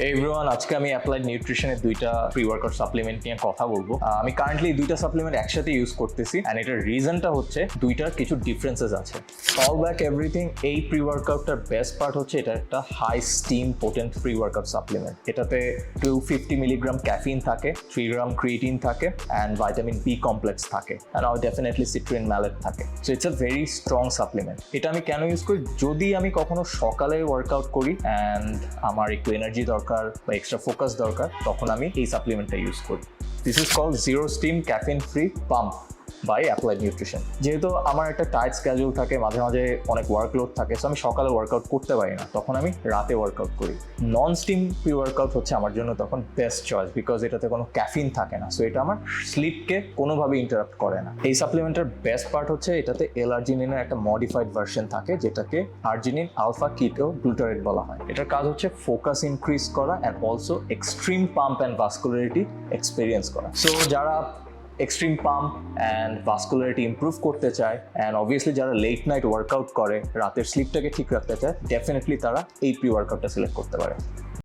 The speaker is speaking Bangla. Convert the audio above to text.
Hey everyone, আজকে আমি অ্যাপ্লাইড নিউট্রিশনের দুইটা প্রি ওয়ার্কআউট সাপ্লিমেন্ট নিয়ে কথা বলবো। আমি কারেন্টলি দুইটা সাপ্লিমেন্ট একসাথে ইউজ করতেছি অ্যান্ড এটার রিজনটা হচ্ছে দুইটার কিছু ডিফারেন্সেস আছে। অল ব্যাক এভরিথিং, এই প্রি ওয়ার্কআউটটার বেস্ট পার্ট হচ্ছে এটা একটা high stim potent pre workout supplement. এটাতে 250 মিলিগ্রাম ক্যাফিন থাকে, 3 গ্রাম ক্রিয়েটিন থাকে অ্যান্ড ভাইটামিন বি কমপ্লেক্স থাকে অ্যান্ড ডেফিনেটলি সিট্রিন ম্যালেট থাকে। So it's a very strong supplement. এটা আমি কেন ইউজ করি? যদি আমি কখনো সকালে ওয়ার্কআউট করি অ্যান্ড আমার একটু এনার্জি দরকার বা এক্সট্রা ফোকাস দরকার, তখন আমি এই সাপ্লিমেন্টটা ইউজ করি। This is called zero stim caffeine free pump by applied nutrition. যেহেতু আমার একটা টাইট স্কেডিউল থাকে, মাঝে মাঝে অনেক ওয়ার্কলোড থাকে, সো আমি সকালে ওয়ার্কআউট করতে পারি না, তখন আমি রাতে ওয়ার্কআউট করি। নন স্টিম প্রি ওয়ার্কআউট হচ্ছে আমার জন্য তখন বেস্ট চয়েস, বিকজ এটাতে কোনো ক্যাফিন থাকে না, সো এটা আমার স্লিপকে কোনোভাবে ইন্টারাপ্ট করে না। এই সাপ্লিমেন্টের বেস্ট পার্ট হচ্ছে এটাতে এল-আর্জিনিনের একটা মডিফাইড ভার্সন থাকে, যেটাকে আর্জিনিন আলফা কিটো গ্লুটারেট বলা হয়। এটার কাজ হচ্ছে ফোকাস ইনক্রিজ করা and also extreme pump and vascularity experience করা। সো যারা extreme pump and vascularity improve করতে চায় অ্যান্ড অবভিয়াসলি যারা লেট নাইট ওয়ার্কআউট করে, রাতের স্লিপটাকে ঠিক রাখতে চায়, ডেফিনেটলি তারা এই প্রি ওয়ার্কআউটটা সিলেক্ট করতে পারে।